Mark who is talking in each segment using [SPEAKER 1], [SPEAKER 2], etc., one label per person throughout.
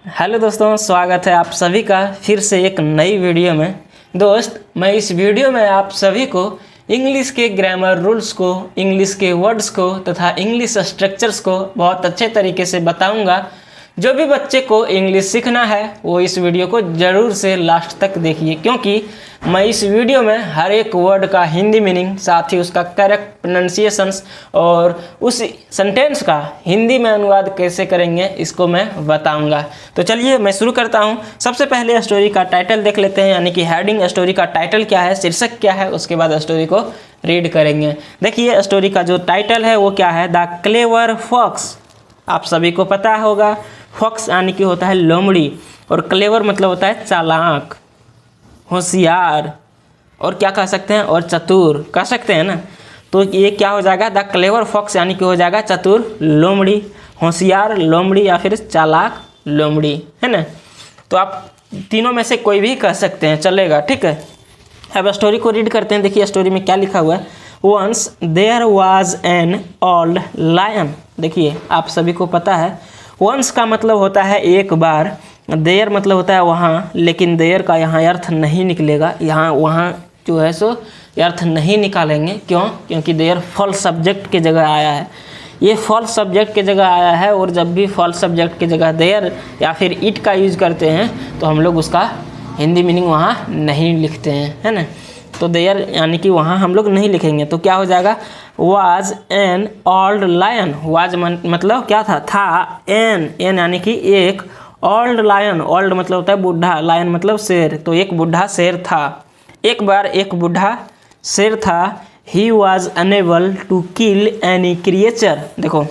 [SPEAKER 1] Hello दोस्तों, स्वागत है आप सभी का फिर से एक नई वीडियो में। दोस्त, मैं इस वीडियो में आप सभी को इंग्लिश के ग्रामर रूल्स को, इंग्लिश के वर्ड्स को तथा इंग्लिश स्ट्रक्चर्स को बहुत अच्छे तरीके से बताऊंगा। जो भी बच्चे को इंग्लिश सीखना है वो इस वीडियो को ज़रूर से लास्ट तक देखिए, क्योंकि मैं इस वीडियो में हर एक वर्ड का हिंदी मीनिंग, साथ ही उसका करेक्ट प्रोनाउंसिएशंस और उस सेंटेंस का हिंदी में अनुवाद कैसे करेंगे इसको मैं बताऊंगा। तो चलिए मैं शुरू करता हूं। सबसे पहले स्टोरी का टाइटल देख लेते हैं, यानी कि हेडिंग स्टोरी का टाइटल क्या है, शीर्षक क्या है, उसके बाद स्टोरी को रीड करेंगे। देखिए स्टोरी का जो टाइटल है वो क्या है, द क्लेवर फॉक्स। आप सभी को पता होगा फॉक्स यानी कि होता है लोमड़ी, और क्लेवर मतलब होता है चालाक, होशियार, और क्या कह सकते हैं, और चतुर कह सकते हैं ना। तो ये क्या हो जाएगा, द क्लेवर फॉक्स यानी कि हो जाएगा चतुर लोमड़ी, होशियार लोमड़ी या फिर चालाक लोमड़ी, है ना। तो आप तीनों में से कोई भी कह सकते हैं, चलेगा, ठीक है। अब स्टोरी को रीड करते हैं। देखिए स्टोरी में क्या लिखा हुआ है। Once there was an old lion. देखिए आप सभी को पता है वंस का मतलब होता है एक बार, देयर मतलब होता है वहाँ, लेकिन देयर का यहाँ अर्थ नहीं निकलेगा। यहाँ वहाँ जो है सो अर्थ नहीं निकालेंगे। क्यों? क्योंकि देयर फॉल्स सब्जेक्ट की जगह आया है। ये फॉल्स सब्जेक्ट की जगह आया है, और जब भी फॉल्स सब्जेक्ट की जगह देयर या फिर इट का यूज करते हैं तो हम लोग उसका हिंदी मीनिंग वहाँ नहीं लिखते हैं, है ना। तो देयर यानी कि वहाँ हम लोग नहीं लिखेंगे। तो क्या हो जाएगा, was an old lion. Was मतलब क्या था एन यानी कि एक, ओल्ड लायन, ओल्ड मतलब होता है बूढ़ा, लायन मतलब शेर। तो एक बूढ़ा शेर था। एक बार एक बूढ़ा शेर था। He was unable to kill any creature. देखो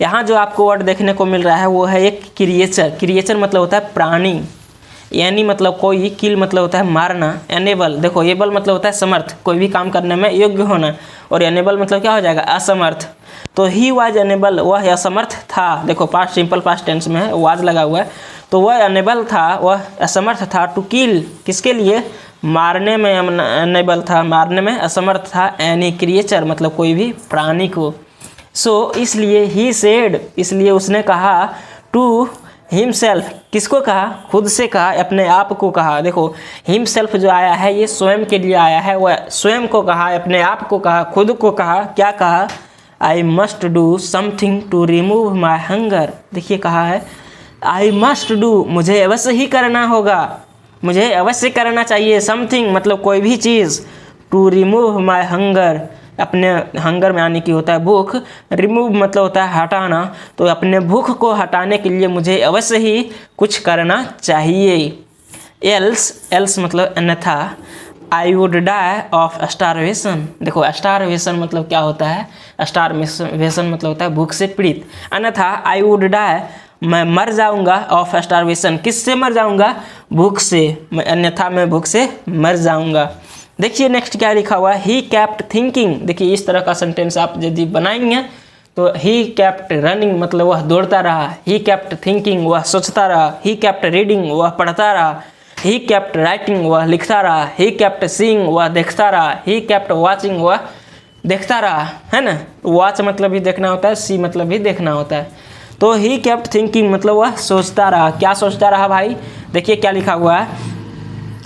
[SPEAKER 1] यहाँ जो आपको वर्ड देखने को मिल रहा है वो है एक क्रिएचर। क्रिएचर मतलब होता है प्राणी, यानी मतलब कोई, किल मतलब होता है मारना, एनेबल, देखो एबल मतलब होता है समर्थ, कोई भी काम करने में योग्य होना, और एनेबल मतलब क्या हो जाएगा, असमर्थ। तो ही वाज अनेबल, वह असमर्थ था। देखो पास्ट सिंपल पास्ट टेंस में है, वाज लगा हुआ है, तो वह अनेबल था, वह असमर्थ था, टू किल किसके लिए, मारने में अनेबल था, मारने में असमर्थ था, एनी क्रिएचर मतलब कोई भी प्राणी को। सो इसलिए ही सेड, इसलिए उसने कहा, टू हिमसेल्फ, किसको कहा, खुद से कहा, अपने आप को कहा। देखो हिमसेल्फ जो आया है ये स्वयं के लिए आया है, वह स्वयं को कहा, अपने आप को कहा, खुद को कहा। क्या कहा, I must do something to remove my hunger. देखिए कहा है आई मस्ट डू, मुझे अवश्य ही करना होगा, मुझे अवश्य करना चाहिए, समथिंग मतलब कोई भी चीज़, टू रिमूव माई हंगर, अपने हंगर में आने की होता है भूख, रिमूव मतलब होता है हटाना, तो अपने भूख को हटाने के लिए मुझे अवश्य ही कुछ करना चाहिए। एल्स मतलब अन्यथा, I would die of starvation. देखो स्टारवेशन मतलब क्या होता है, स्टारवेशन मतलब होता है भूख से पीड़ित, अन्यथा आई वुड डाई, मैं मर जाऊंगा, ऑफ स्टारवेशन, किससे मर जाऊंगा, भूख से, अन्यथा मैं भूख से मर जाऊंगा। देखिए नेक्स्ट क्या लिखा हुआ है, ही कैप्ट थिंकिंग। देखिए इस तरह का सेंटेंस आप यदि बनाएंगे तो ही कैप्ट रनिंग मतलब वह दौड़ता रहा, ही कैप्ट थिंकिंग वह सोचता रहा, ही कैप्ट रीडिंग वह पढ़ता रहा, ही कैप्ट राइटिंग वह लिखता रहा, ही कैप्ट सीइंग वह देखता रहा, ही कैप्ट वॉचिंग वह देखता रहा, है ना। वॉच मतलब भी देखना होता है, सी मतलब भी देखना होता है। तो ही कैप्ट थिंकिंग मतलब वह सोचता रहा। क्या सोचता रहा भाई, देखिए क्या लिखा हुआ है,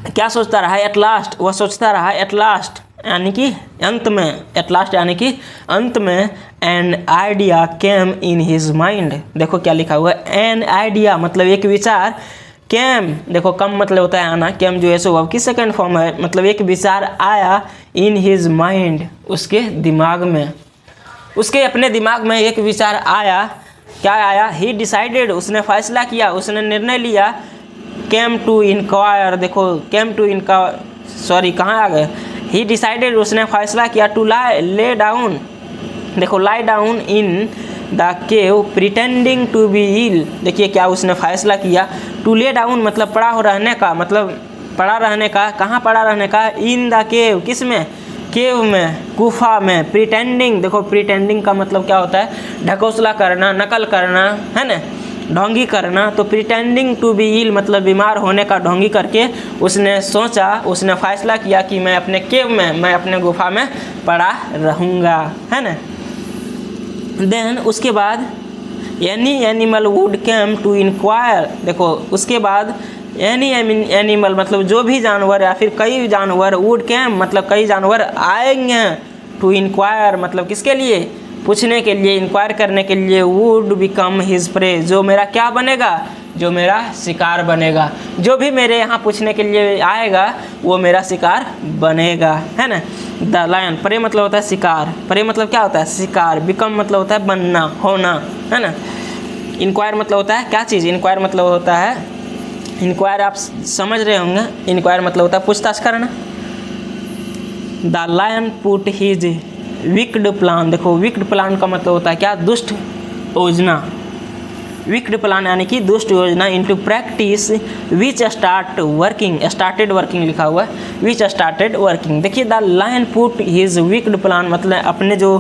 [SPEAKER 1] क्या सोचता रहा, एट लास्ट, वह सोचता रहा एट लास्ट यानी कि अंत में, एट लास्ट यानी कि अंत में, an idea came in his mind. देखो क्या लिखा हुआ है, एन आइडिया मतलब एक विचार, केम देखो कम मतलब होता है आना, केम जो है सो वर्ब की सेकंड फॉर्म है, मतलब एक विचार आया, इन हिज माइंड उसके दिमाग में, उसके अपने दिमाग में एक विचार आया। क्या आया, ही डिसाइडेड उसने फैसला किया, उसने निर्णय लिया, केम टू इनक्वायर, देखो केम टू इनक्वायर, सॉरी कहाँ आ गए, ही डिसाइडेड उसने फैसला किया, टू ले डाउन, देखो lie down in the cave pretending to be ill. देखिए क्या उसने फैसला किया, टू ले डाउन मतलब पड़ा हो रहने का, मतलब पड़ा रहने का, कहाँ पड़ा रहने का, इन द केव, किस में, केव में, गुफा में, प्रिटेंडिंग, देखो प्रिटेंडिंग का मतलब क्या होता है, ढकोसला करना, नकल करना, है ना, ढोंगी करना। तो प्रिटेंडिंग टू बी इल मतलब बीमार होने का ढोंगी करके उसने सोचा, उसने फैसला किया कि मैं अपने केव में, मैं अपने गुफा में पड़ा रहूँगा, है ना। देन उसके बाद any animal would came to inquire. देखो उसके बाद एनी एनिमल मतलब जो भी जानवर या फिर कई जानवर, वुड कैम मतलब कई जानवर आएंगे, टू इंक्वायर मतलब किसके लिए, पूछने के लिए, इंक्वायर करने के लिए, वुड बिकम हिज प्रे जो मेरा क्या बनेगा, जो मेरा शिकार बनेगा। जो भी मेरे यहाँ पूछने के लिए आएगा वो मेरा शिकार बनेगा, है ना। द लायन, प्रे मतलब होता है शिकार, प्रे मतलब क्या होता है शिकार, बिकम मतलब होता है बनना, होना, है ना। इंक्वायर मतलब होता है क्या चीज़, इंक्वायर मतलब होता है, इंक्वायर आप समझ रहे होंगे, इंक्वायर मतलब होता है पूछताछ करना। The lion put his wicked plan, देखो विक्ड प्लान का मतलब होता है क्या, दुष्ट योजना, विक्ड प्लान यानी कि दुष्ट योजना, into practice which started working लिखा हुआ है, विच स्टार्टेड वर्किंग। देखिए the lion put his wicked plan मतलब अपने जो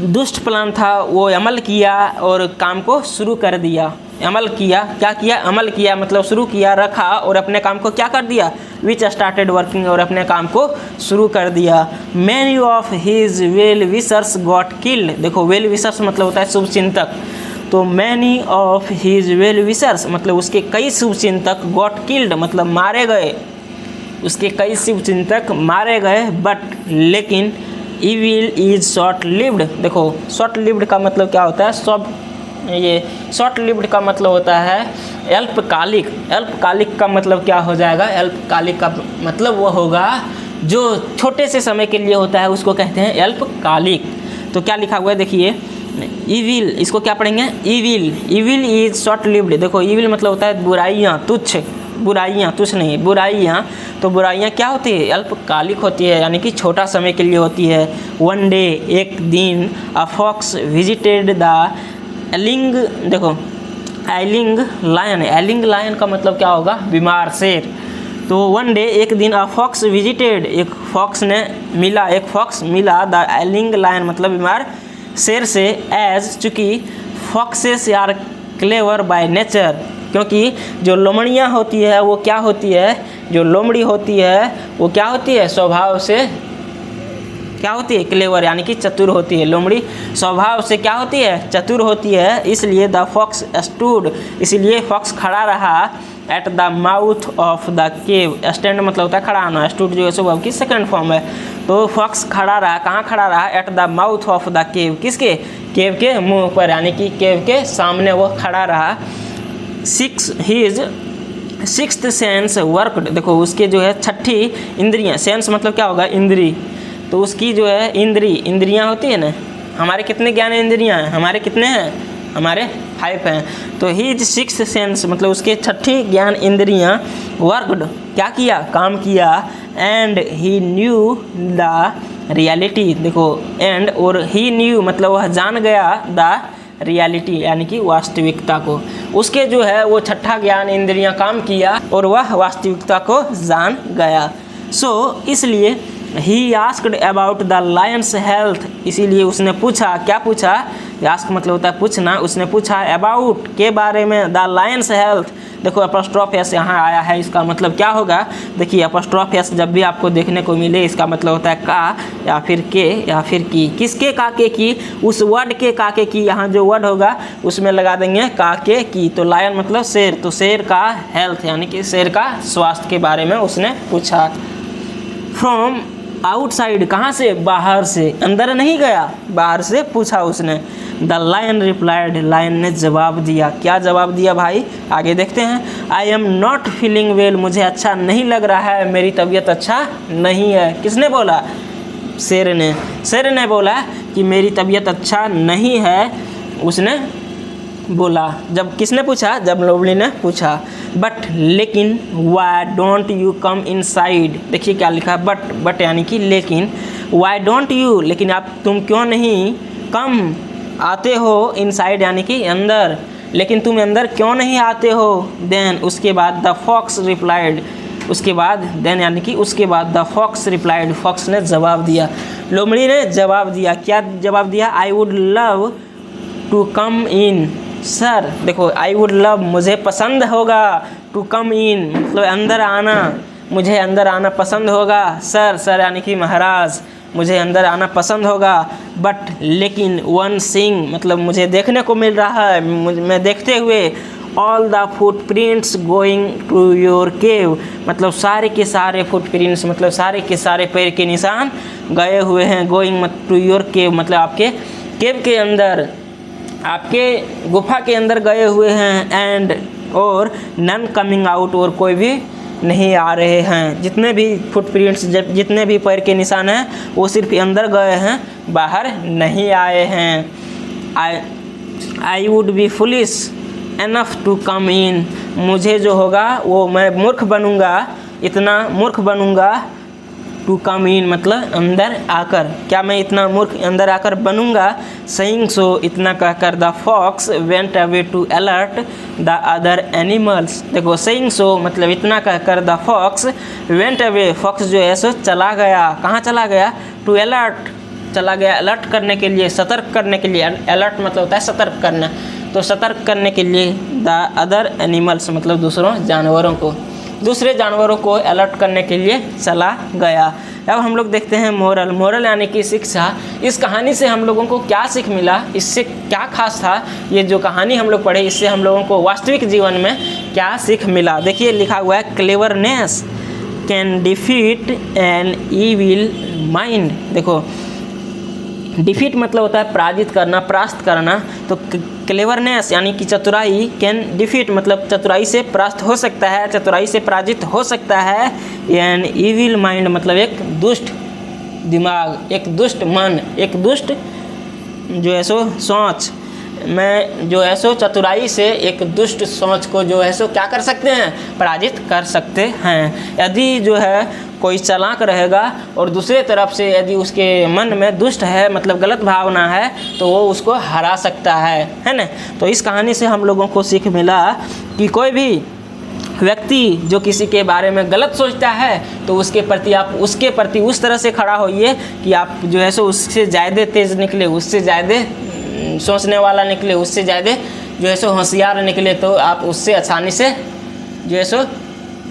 [SPEAKER 1] दुष्ट प्लान था वो अमल किया और काम को शुरू कर दिया। अमल किया, क्या किया, अमल किया मतलब शुरू किया, रखा और अपने काम को क्या कर दिया, विच स्टार्टेड वर्किंग, और अपने काम को शुरू कर दिया। Many of his well wishers got killed, देखो वेल विशर्स मतलब होता है शुभचिंतक, तो many of his well wishers मतलब उसके कई शुभचिंतक, गॉट किल्ड मतलब मारे गए, उसके कई शुभचिंतक मारे गए, बट लेकिन इविल इज शॉर्ट लिव्ड। देखो शॉर्ट लिव्ड का मतलब क्या होता है, ये शॉर्ट लिव्ड का मतलब होता है अल्पकालिक। अल्पकालिक का मतलब क्या हो जाएगा, अल्पकालिक का मतलब वो होगा जो छोटे से समय के लिए होता है, उसको कहते हैं अल्पकालिक। तो क्या लिखा हुआ है देखिए, इविल, इसको क्या पढ़ेंगे, evil, evil is short lived. देखो इविल मतलब होता है बुराइयाँ, तुच्छ, बुराइयाँ, तुच्छ नहीं बुराइयाँ, तो बुराइयाँ क्या होती है, अल्पकालिक होती है, यानी कि छोटा समय के लिए होती है। वन डे, एक दिन, a fox visited the ailing, देखो एलिंग लायन, एलिंग लायन का मतलब क्या होगा, बीमार शेर। तो वन डे एक दिन, अ फॉक्स विजिटेड, एक फॉक्स ने मिला, एक फॉक्स मिला, द एलिंग लायन मतलब बीमार शेर से, एज चूँकि foxes are clever by nature, क्योंकि जो लोमड़ियाँ होती है वो क्या होती है, जो लोमड़ी होती है वो क्या होती है, स्वभाव से क्या होती है, क्लेवर यानी कि चतुर होती है। लोमड़ी स्वभाव से क्या होती है, चतुर होती है। इसलिए द फॉक्स स्टूड, इसलिए फॉक्स खड़ा रहा, at the mouth of the cave, stand मतलब होता है खड़ा होना, स्टूड जो है स्वभाव की सेकंड फॉर्म है। तो फॉक्स खड़ा रहा, कहाँ खड़ा रहा, at the mouth of the cave, किसके, केव के मुंह पर, यानी कि केव के सामने वो खड़ा रहा। हिज सिक्स्थ सेंस वर्कड, देखो उसके जो है छठी इंद्रियां, सेंस मतलब क्या होगा, इंद्री, तो उसकी जो है इंद्रियां होती है ना, हमारे कितने ज्ञान इंद्रियां हैं, हमारे कितने हैं, हमारे 5 हैं। तो हिज सिक्स्थ सेंस मतलब उसके छठी ज्ञान इंद्रियां वर्कड, क्या किया, काम किया, and he new the reality, देखो एंड और ही न्यू मतलब वह जान गया, द रियलिटी यानी कि वास्तविकता को, उसके जो है वो छठा ज्ञान इंद्रियां काम किया और वह वास्तविकता को जान गया। सो इसलिए he asked about the Lions health, इसीलिए उसने पूछा, क्या पूछा, आस्क मतलब होता है पूछना, उसने पूछा अबाउट के बारे में, द लायंस हेल्थ। देखो एपोस्ट्रोफ एस यहाँ आया है, इसका मतलब क्या होगा, देखिए एपोस्ट्रोफ एस जब भी आपको देखने को मिले इसका मतलब होता है का या फिर के या फिर की, किसके का के की, उस वर्ड के का के की, यहाँ जो वर्ड होगा उसमें लगा देंगे का के की। तो लायन मतलब शेर, तो शेर का हेल्थ यानी कि शेर का स्वास्थ्य के बारे में उसने पूछा। फ्रॉम आउटसाइड, कहाँ से, बाहर से, अंदर नहीं गया, बाहर से पूछा उसने। द लायन रिप्लाइड, लायन ने जवाब दिया, क्या जवाब दिया भाई, आगे देखते हैं। I am not feeling well, मुझे अच्छा नहीं लग रहा है, मेरी तबीयत अच्छा नहीं है। किसने बोला, शेर ने, शेर ने बोला कि मेरी तबीयत अच्छा नहीं है, उसने बोला, जब किसने पूछा, जब लोमड़ी ने पूछा। बट लेकिन, why don't you come inside, देखिए क्या लिखा, बट यानी कि लेकिन, वाई डोंट यू लेकिन आप तुम क्यों नहीं, कम आते हो, इनसाइड यानी कि अंदर, लेकिन तुम अंदर क्यों नहीं आते हो। देन उसके बाद द फॉक्स रिप्लाइड, उसके बाद देन यानी कि उसके बाद द फॉक्स रिप्लाइड, फॉक्स ने जवाब दिया, लोमड़ी ने जवाब दिया, क्या जवाब दिया, I would love to come in, sir देखो आई वुड लव मुझे पसंद होगा, टू कम इन मतलब अंदर आना, मुझे अंदर आना पसंद होगा, सर, सर यानी कि महाराज, मुझे अंदर आना पसंद होगा, बट लेकिन वन सीइंग मतलब मुझे देखने को मिल रहा है, मैं देखते हुए all the footprints going to your cave मतलब सारे के सारे फुटप्रिंट्स मतलब सारे के सारे पैर के निशान गए हुए हैं, गोइंग टू योर केव मतलब आपके केव के अंदर, आपके गुफा के अंदर गए हुए हैं, एंड और नन कमिंग आउट और कोई भी नहीं आ रहे हैं। जितने भी फुटप्रिंट्स जितने भी पैर के निशान हैं वो सिर्फ अंदर गए हैं, बाहर नहीं आए हैं। I would be foolish enough to come in मुझे जो होगा वो मैं मूर्ख बनूंगा, इतना मूर्ख बनूंगा, टू कम इन मतलब अंदर आकर, क्या मैं इतना मूर्ख अंदर आकर बनूंगा। सेइंग सो इतना कहकर the fox went away to alert the other animals. देखो सेइंग सो मतलब इतना कहकर the fox went away fox जो है सो चला गया, कहाँ चला गया, टू अलर्ट चला गया, अलर्ट करने के लिए, सतर्क करने के लिए। अलर्ट मतलब होता है सतर्क करना, तो सतर्क करने के लिए द अदर एनिमल्स मतलब दूसरे जानवरों को अलर्ट करने के लिए चला गया। अब हम लोग देखते हैं मोरल यानी कि शिक्षा। इस कहानी से हम लोगों को क्या सीख मिला, इससे क्या खास था, ये जो कहानी हम लोग पढ़े इससे हम लोगों को वास्तविक जीवन में क्या सीख मिला। देखिए लिखा हुआ है cleverness can defeat N evil mind. देखो डिफीट मतलब होता है पराजित करना, परास्त करना, तो क्लेवरनेस यानी कि चतुराई, कैन डिफीट मतलब चतुराई से परास्त हो सकता है, चतुराई से पराजित हो सकता है। एन इविल माइंड मतलब एक दुष्ट दिमाग, एक दुष्ट मन, एक दुष्ट जो है सो सोच। मैं जो है सो चतुराई से एक दुष्ट सोच को जो है सो क्या कर सकते हैं, पराजित कर सकते हैं। यदि जो है कोई चालाक रहेगा और दूसरे तरफ से यदि उसके मन में दुष्ट है मतलब गलत भावना है तो वो उसको हरा सकता है ना। तो इस कहानी से हम लोगों को सीख मिला कि कोई भी व्यक्ति जो किसी के बारे में गलत सोचता है तो उसके प्रति उस तरह से खड़ा होइए कि आप जो है सो उससे ज़्यादा तेज़ निकले, उससे ज़्यादा सोचने वाला निकले, उससे ज़्यादा जो है सो होशियार निकले, तो आप उससे आसानी से जो है सो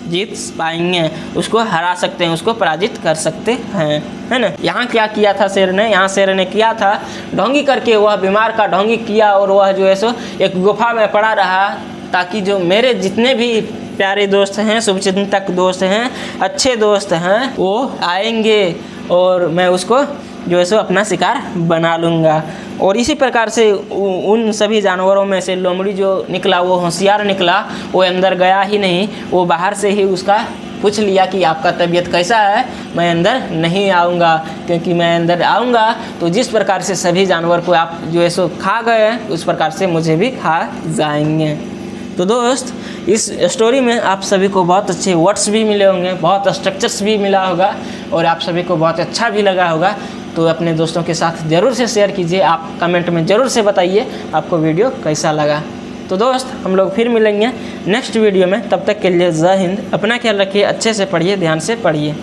[SPEAKER 1] जीत पाएंगे, उसको हरा सकते हैं, उसको पराजित कर सकते हैं, है ना। यहाँ क्या किया था शेर ने, यहाँ शेर ने किया था ढोंगी करके, वह बीमार का ढोंगी किया और वह जो है सो एक गुफा में पड़ा रहा, ताकि जो मेरे जितने भी प्यारे दोस्त हैं, शुभचिंतक दोस्त हैं, अच्छे दोस्त हैं, वो आएंगे और मैं उसको जो है सो अपना शिकार बना लूँगा। और इसी प्रकार से उन सभी जानवरों में से लोमड़ी जो निकला वो होशियार निकला, वो अंदर गया ही नहीं, वो बाहर से ही उसका पूछ लिया कि आपका तबीयत कैसा है, मैं अंदर नहीं आऊँगा, क्योंकि मैं अंदर आऊँगा तो जिस प्रकार से सभी जानवर को आप जो है सो खा गए उस प्रकार से मुझे भी खा जाएंगे। तो दोस्त इस स्टोरी में आप सभी को बहुत अच्छे वर्ड्स भी मिले होंगे, बहुत स्ट्रक्चर्स भी मिला होगा और आप सभी को बहुत अच्छा भी लगा होगा। तो अपने दोस्तों के साथ ज़रूर से शेयर कीजिए, आप कमेंट में ज़रूर से बताइए आपको वीडियो कैसा लगा। तो दोस्त हम लोग फिर मिलेंगे नेक्स्ट वीडियो में, तब तक के लिए जय हिंद, अपना ख्याल रखिए, अच्छे से पढ़िए, ध्यान से पढ़िए।